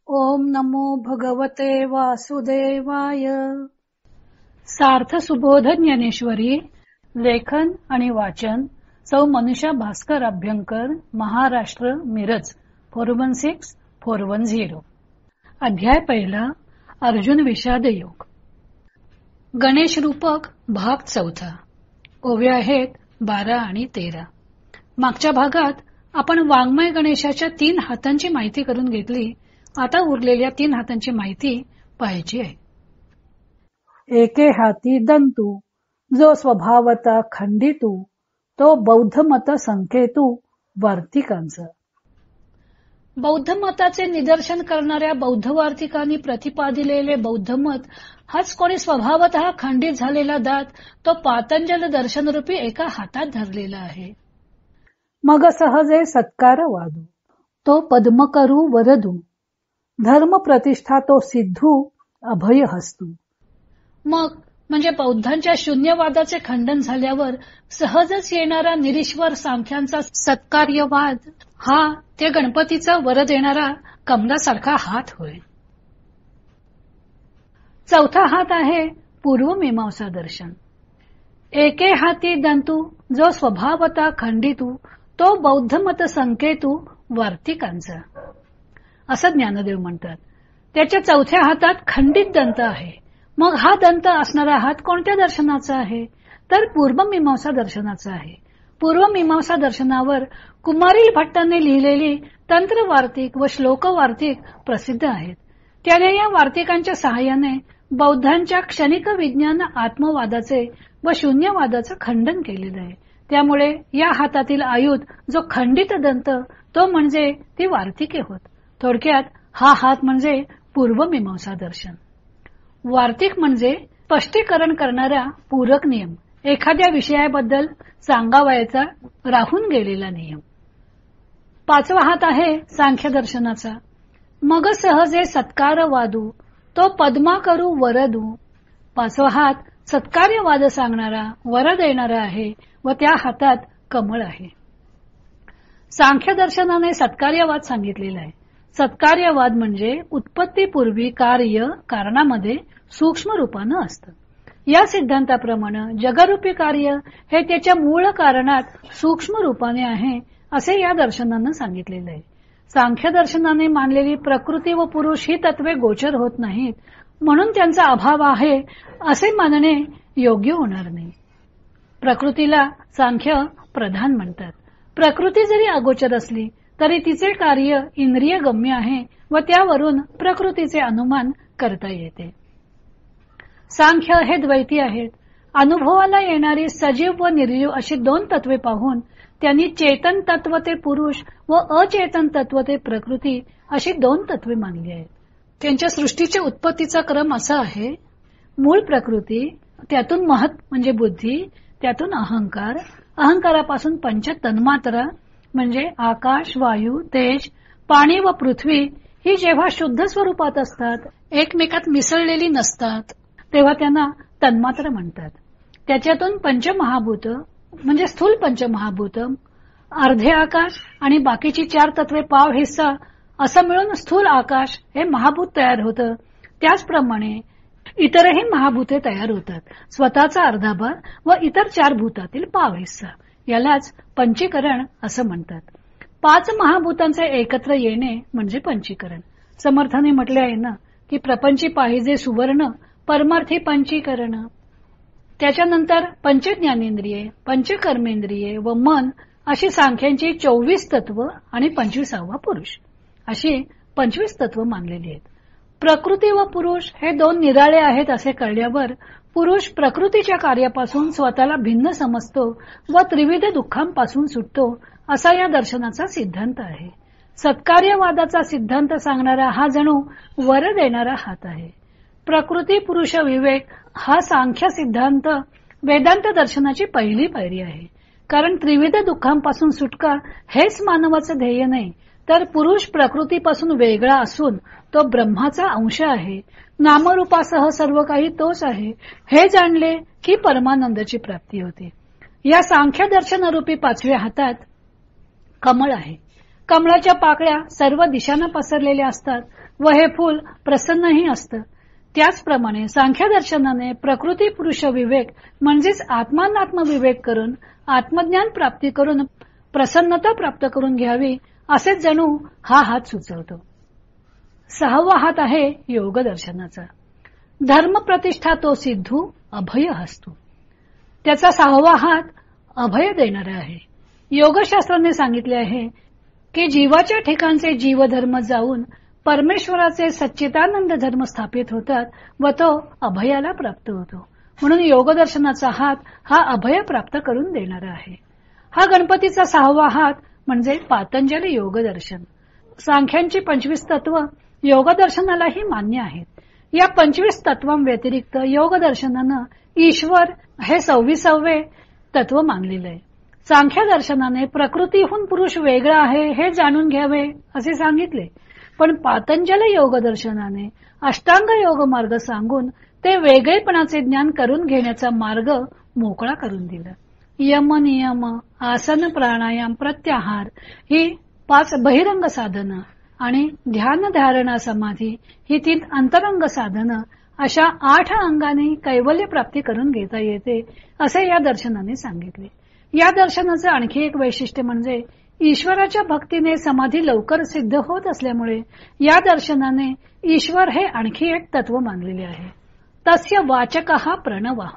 ओम नमो भगवते वासुदेवाय. सार्थ सुबोध ज्ञानेश्वरी. लेखन आणि वाचन सौ मनीषा भास्कर अभ्यंकर, महाराष्ट्र, मिरज 416410. अध्याय पहिला. अर्जुन विषाद योग. गणेश रूपक भाग चौथा. ओव्या आहेत 12 आणि 13. मागच्या भागात आपण वाङ्मय गणेशाच्या 3 हातांची माहिती करून घेतली. आता उरलेल्या 3 हातांची माहिती पाहायची आहे. एके हाती दंतू, जो स्वभावता खंडितू, तो बौद्ध मत संकेतू वार्तिकांचा. बौद्ध मताचे निदर्शन करणाऱ्या बौद्ध वार्तिकांनी प्रतिपादिलेले बौद्ध मत हाच कोणी स्वभावतः खंडित झालेला दात तो पातंजल दर्शनरूपी एका हातात धरलेला आहे. मग सहजे सत्कार वादू, तो पद्म करू वरदू, धर्म प्रतिष्ठा तो सिद्धू अभय हस्तू. मग म्हणजे बौद्धांच्या शून्यवादाचे खंडन झाल्यावर सहजच येणारा निरीश्वर सांख्यांचा सत्कार्यवाद हा त्या गणपतीचा वर देणारा कमलासारखा हात होय. चौथा हात आहे पूर्वमीमांसा दर्शन. एके हाती दंतू, जो स्वभावता खंडितू, तो बौद्ध मत संकेतू वार्तिकांचा, असं ज्ञानदेव म्हणतात. त्याच्या चौथ्या हातात खंडित दंत आहे. मग हा दंत असणारा हात कोणत्या दर्शनाचा आहे? तर पूर्वमीमांसा दर्शनाचा आहे. पूर्वमीमांसा दर्शनावर कुमारील भट्टांनी लिहिलेली तंत्र वार्तिक व श्लोक वार्तिक प्रसिद्ध आहेत. त्याने या वार्तिकांच्या सहाय्याने बौद्धांच्या क्षणिक विज्ञान आत्मवादाचे व शून्यवादाचे खंडन केलेले आहे. त्यामुळे या हातातील आयुध जो खंडित दंत तो म्हणजे ती वार्तिके होत. थोडक्यात हा हात म्हणजे पूर्वमीमांसा दर्शन. वार्तिक म्हणजे स्पष्टीकरण करणारा पूरक नियम, एखाद्या विषयाबद्दल सांगावयाचा राहून गेलेला नियम. पाचवा हात आहे सांख्य दर्शनाचा. मग सहजे सत्कार वादू, तो पद्मा करू वरदू. पाचवा हात सत्कार्यवाद सांगणारा, वर देणारा आहे व त्या हातात कमळ आहे. सांख्य दर्शनाने सत्कार्यवाद सांगितलेला आहे. सत्कार्यवाद म्हणजे उत्पत्तीपूर्वी कार्य कारणामध्ये सूक्ष्म रूपानं असतं. या सिद्धांताप्रमाणे जगरूपी कार्य हे त्याच्या मूळ कारणात सूक्ष्म रूपाने आहे असे या दर्शनानं सांगितलेले आहे. सांख्य दर्शनाने मानलेली प्रकृती व पुरुष ही तत्वे गोचर होत नाहीत, म्हणून त्यांचा अभाव आहे असे मानणे योग्य होणार नाही. प्रकृतीला सांख्य प्रधान म्हणतात. प्रकृती जरी अगोचर असली तरी तिचे कार्य इंद्रिय गम्य आहे व त्यावरून प्रकृतीचे अनुमान करता येते. सांख्य हे द्वैती आहेत. अनुभवाला येणारी सजीव व निर्जीव अशी 2 तत्वे पाहून त्यांनी चेतन तत्व ते पुरुष व अचेतन तत्व ते प्रकृती अशी 2 तत्वे मानली आहेत. त्यांच्या सृष्टीच्या उत्पत्तीचा क्रम असा आहे. मूळ प्रकृती, त्यातून महत म्हणजे बुद्धी, त्यातून अहंकार, अहंकारापासून पंच तन्मात्रा म्हणजे आकाश, वायू, तेज, पाणी व पृथ्वी ही जेव्हा शुद्ध स्वरूपात असतात, एकमेकात मिसळलेली नसतात, तेव्हा त्यांना तन्मात्रा म्हणतात. त्याच्यातून पंचमहाभूत म्हणजे स्थूल पंचमहाभूत, अर्धे आकाश आणि बाकीची 4 तत्वे पाव हिस्सा असं मिळून स्थूल आकाश हे महाभूत तयार होतं. त्याचप्रमाणे इतरही महाभूते तयार होतात. स्वतःचा अर्धा भाग व इतर 4 भूतातील पाव हिस्सा, यालाच पंचीकरण असं म्हणतात. 5 महाभूतांचे एकत्र येणे म्हणजे पंचीकरण. समर्थाने म्हटले आहे ना की प्रपंची पाहिजे सुवर्ण, परमार्थी पंचीकरण. त्याच्यानंतर पंचज्ञानेंद्रिये, पंचकर्मेंद्रिये व मन अशी सांख्यांची 24 तत्व आणि 25वा पुरुष अशी 25 तत्व मानलेली आहेत. प्रकृती व पुरुष हे 2 निराळे आहेत असे कळल्यावर पुरुष प्रकृतीच्या कार्यापासून स्वतःला भिन्न समजतो व त्रिविध दुःखांपासून सुटतो असा या दर्शनाचा सिद्धांत आहे. सत्कार्यवादाचा सिद्धांत सांगणारा हा जणू वर देणारा हात आहे. प्रकृती पुरुष विवेक हा सांख्य सिद्धांत वेदांत दर्शनाची पहिली पायरी आहे. कारण त्रिविध दुःखांपासून सुटका हेच मानवाचं ध्येय नाही, तर पुरुष प्रकृतीपासून वेगळा असून तो ब्रह्माचा अंश आहे, नामरूपासह सर्व काही तोच आहे हे जाणले की परमानंदाची प्राप्ती होते. या सांख्य दर्शनरूपी 5व्या हातात कमळ आहे. कमळाच्या पाकळ्या सर्व दिशांना पसरलेल्या असतात व हे फूल प्रसन्नही असतं. त्याचप्रमाणे सांख्यदर्शनाने प्रकृती पुरुष विवेक म्हणजेच आत्मानात्म विवेक करून आत्मज्ञान प्राप्ती करून प्रसन्नता प्राप्त करून घ्यावी असे जणू हा हात सुचवतो. 6वा हात आहे योग दर्शनाचा. धर्म प्रतिष्ठा तो सिद्धू अभय हस्तू. त्याचा 6वा हात अभय देणारा आहे. योगशास्त्राने सांगितले आहे की जीवाच्या ठिकाणचे जीवधर्म जाऊन परमेश्वराचे सच्चिदानंद धर्म स्थापित होतात व तो अभयाला प्राप्त होतो. म्हणून योगदर्शनाचा हात हा अभय प्राप्त करून देणारा आहे. हा गणपतीचा 6वा हात म्हणजे पातंजली योगदर्शन. सांख्यांची 25 तत्व योगदर्शनालाही मान्य आहेत. या 25 तत्वांव्यतिरिक्त योगदर्शनानं ईश्वर हे 26वे तत्व मानलेले आहे. सांख्य दर्शनाने प्रकृतीहून पुरुष वेगळा आहे हे जाणून घ्यावे असे सांगितले, पण पातंजल योग दर्शनाने अष्टांग योग मार्ग सांगून ते वेगळेपणाचे ज्ञान करून घेण्याचा मार्ग मोकळा करून दिला. यम नियम आसन प्राणायाम प्रत्याहार ही 5 बहिरंग साधनं आणि ध्यान धारणा समाधी ही 3 अंतरंग साधनं अशा 8 अंगाने कैवल्य प्राप्ती करून घेता येते असे या दर्शनाने सांगितले. या दर्शनाचे आणखी एक वैशिष्ट्य म्हणजे ईश्वराच्या भक्तीने समाधी लवकर सिद्ध होत असल्यामुळे या दर्शनाने ईश्वर हे आणखी एक तत्व मानलेले आहे. तस्य वाचकः प्रणवः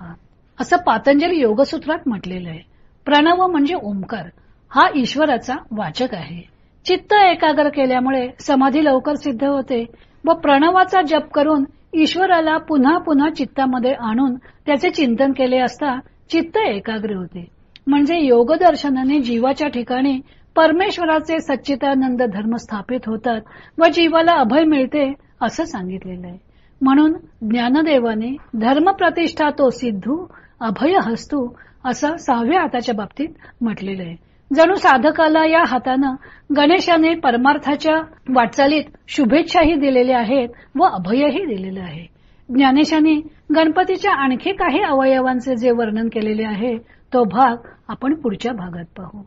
असं पातंजली योगसूत्रात म्हटलेलं आहे. प्रणव म्हणजे ओंकार, हा ईश्वराचा वाचक आहे. चित्त एकाग्र केल्यामुळे समाधी लवकर सिद्ध होते व प्रणवाचा जप करून ईश्वराला पुन्हा पुन्हा चित्तामध्ये आणून त्याचे चिंतन केले असता चित्त एकाग्र होते. म्हणजे योगदर्शनाने जीवाच्या ठिकाणी परमेश्वराचे सच्चिदानंद धर्म स्थापित होतात व जीवाला अभय मिळते असं सांगितलेलं आहे. म्हणून ज्ञानदेवाने धर्म प्रतिष्ठा तो सिद्धू अभय हस्तू असं 6व्या हाताच्या बाबतीत म्हटलेलं आहे. जणू साधकाला या हातानं गणेशाने परमार्थाच्या वाटचालीत शुभेच्छाही दिलेल्या आहेत व अभयही दिलेलं आहे. ज्ञानेशाने गणपतीच्या आणखी काही अवयवांचे जे वर्णन केलेले आहे तो भाग आपण पुढच्या भागात पाहू.